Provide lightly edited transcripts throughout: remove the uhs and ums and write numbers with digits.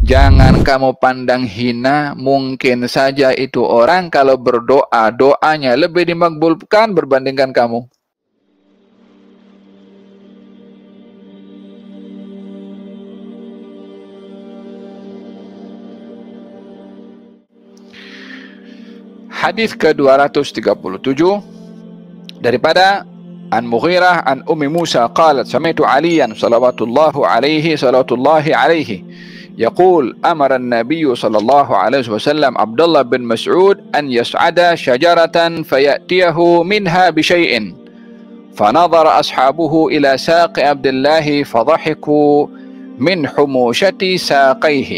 Jangan kamu pandang hina, mungkin saja itu orang kalau berdoa, doanya lebih dimakbulkan berbandingkan kamu. Hadis ke-237 daripada An Mughirah an Ummi Musa qalat sami'tu Aliyan sallallahu alaihi يقول أمر النبي صلى الله عليه وسلم عبد الله بن مسعود أن يصعد شجرة فيأتيه منها بشيء فنظر أصحابه إلى ساق عبد الله فضحكوا من حموشة ساقيه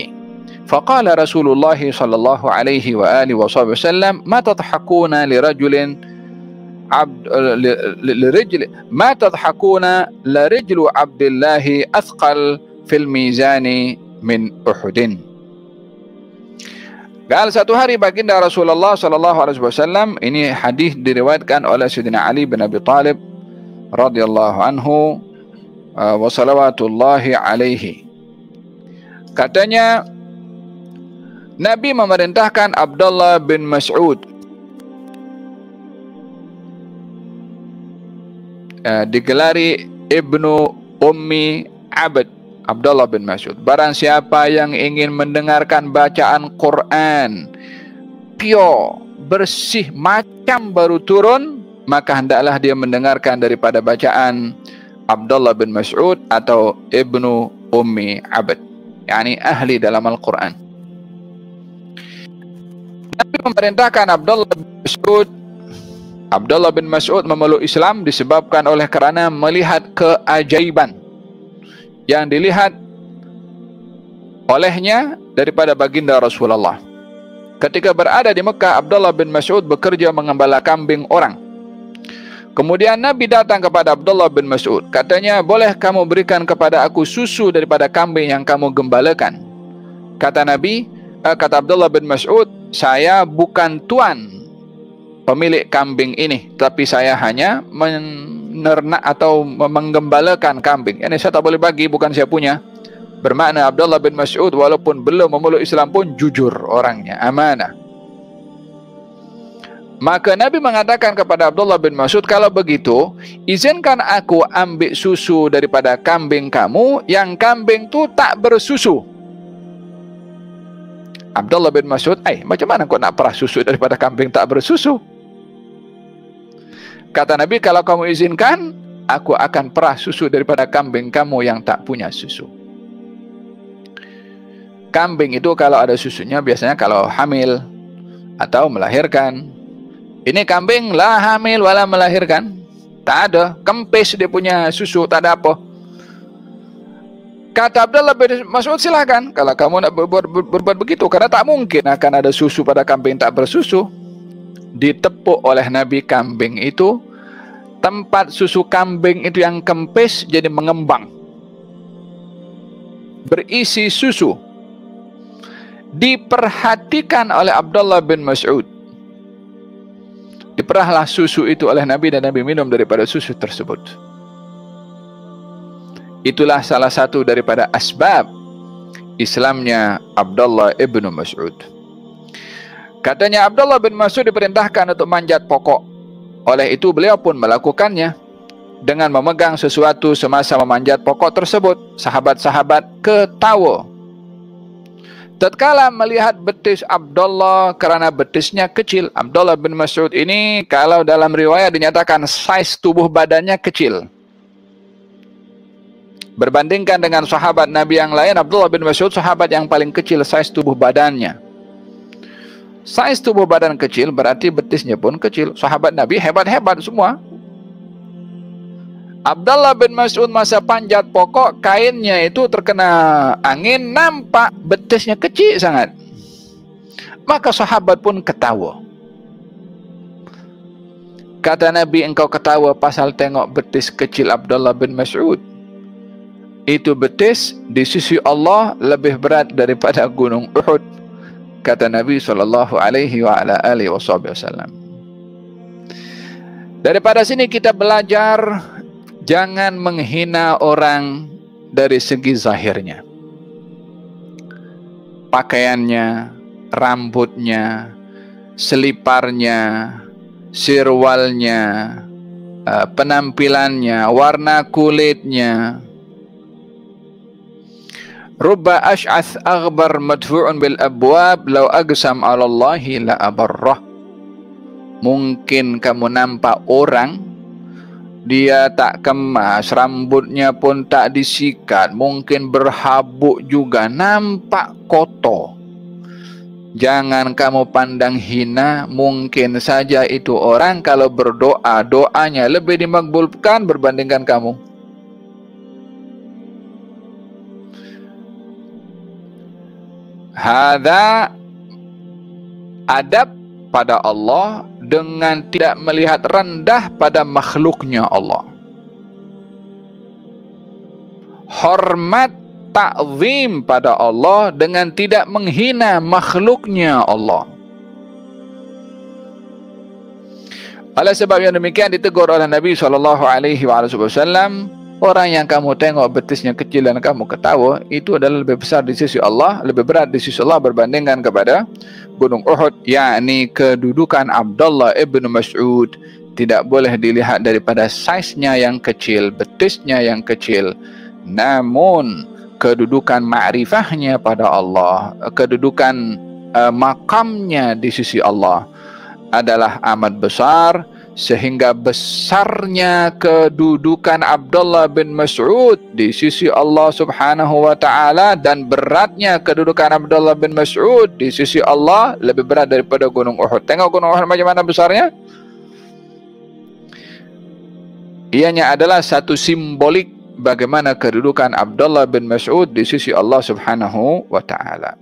فقال رسول الله صلى الله عليه وآله وسلم ما تضحكون لرجل عبد الله أثقل في الميزان min Uhudin. Qala satu hari baginda Rasulullah sallallahu alaihi wasallam, ini hadis diriwayatkan oleh Sayyidina Ali bin Abi Thalib radhiyallahu anhu wa salawatullahi alaihi. Katanya Nabi memerintahkan Abdullah bin Mas'ud digelari Ibnu Ummi Abd, Abdullah bin Mas'ud. Barang siapa yang ingin mendengarkan bacaan Quran pure, bersih, macam baru turun, maka hendaklah dia mendengarkan daripada bacaan Abdullah bin Mas'ud atau Ibnu Ummi Abd, yakni ahli dalam Al-Quran. Nabi memerintahkan Abdullah bin Mas'ud memeluk Islam disebabkan oleh kerana melihat keajaiban yang dilihat olehnya daripada baginda Rasulullah. Ketika berada di Mekah, Abdullah bin Mas'ud bekerja mengembala kambing orang. Kemudian Nabi datang kepada Abdullah bin Mas'ud. Katanya, boleh kamu berikan kepada aku susu daripada kambing yang kamu gembalakan? Kata Abdullah bin Mas'ud, saya bukan tuan pemilik kambing ini, tapi saya hanya menernak atau menggembalakan kambing. Ini saya tak boleh bagi, bukan saya punya. Bermakna Abdullah bin Mas'ud walaupun belum memeluk Islam pun jujur orangnya, amanah. Maka Nabi mengatakan kepada Abdullah bin Mas'ud, kalau begitu izinkan aku ambil susu daripada kambing kamu yang kambing tu tak bersusu. Abdullah bin Mas'ud, macam mana kau nak perah susu daripada kambing tak bersusu? Kata Nabi, kalau kamu izinkan, aku akan perah susu daripada kambing kamu yang tak punya susu. Kambing itu kalau ada susunya biasanya kalau hamil atau melahirkan. Ini kambing lah hamil wala melahirkan. Tak ada, kempis dia punya susu, tak ada apa. Kata Abdullah bin Mas'ud, silakan kalau kamu nak berbuat begitu, karena tak mungkin akan ada susu pada kambing tak bersusu. Ditepuk oleh Nabi kambing itu, tempat susu kambing itu yang kempis jadi mengembang, berisi susu. Diperhatikan oleh Abdullah bin Mas'ud, diperahlah susu itu oleh Nabi dan Nabi minum daripada susu tersebut. Itulah salah satu daripada asbab Islamnya Abdullah ibn Mas'ud. Katanya Abdullah bin Mas'ud diperintahkan untuk manjat pokok. Oleh itu beliau pun melakukannya dengan memegang sesuatu semasa memanjat pokok tersebut. Sahabat-sahabat ketawa tatkala melihat betis Abdullah kerana betisnya kecil. Abdullah bin Mas'ud ini kalau dalam riwayat dinyatakan saiz tubuh badannya kecil. Berbandingkan dengan sahabat Nabi yang lain, Abdullah bin Mas'ud sahabat yang paling kecil saiz tubuh badannya. Saiz tubuh badan kecil berarti betisnya pun kecil. Sahabat Nabi hebat-hebat semua. Abdullah bin Mas'ud masa panjat pokok, kainnya itu terkena angin, nampak betisnya kecil sangat. Maka sahabat pun ketawa. Kata Nabi, engkau ketawa pasal tengok betis kecil Abdullah bin Mas'ud. Itu betis di sisi Allah lebih berat daripada gunung Uhud. Kata Nabi SAW. Daripada sini kita belajar jangan menghina orang dari segi zahirnya. pakaiannya, rambutnya, seliparnya, sirwalnya, penampilannya, warna kulitnya. Rubba ash'ath aghbar madfu'un bil abwab law agsam 'ala Allahi la abarrah. Mungkin kamu nampak orang, dia tak kemas, rambutnya pun tak disikat, mungkin berhabuk juga, nampak kotor. Jangan kamu pandang hina, mungkin saja itu orang kalau berdoa, doanya lebih dimakbulkan berbandingkan kamu. Hadza adab pada Allah dengan tidak melihat rendah pada makhluknya Allah. Hormat ta'zim pada Allah dengan tidak menghina makhluknya Allah. Oleh sebab yang demikian ditegur oleh Nabi SAW, orang yang kamu tengok betisnya kecil dan kamu ketawa, itu adalah lebih besar di sisi Allah, lebih berat di sisi Allah berbandingkan kepada Gunung Uhud, yakni kedudukan Abdullah ibn Mas'ud tidak boleh dilihat daripada saiznya yang kecil, betisnya yang kecil, namun kedudukan ma'rifahnya pada Allah, kedudukan makamnya di sisi Allah adalah amat besar, sehingga besarnya kedudukan Abdullah bin Mas'ud di sisi Allah Subhanahu wa ta'ala dan beratnya kedudukan Abdullah bin Mas'ud di sisi Allah lebih berat daripada Gunung Uhud. Tengok Gunung Uhud bagaimana besarnya? Ianya adalah satu simbolik bagaimana kedudukan Abdullah bin Mas'ud di sisi Allah Subhanahu wa ta'ala.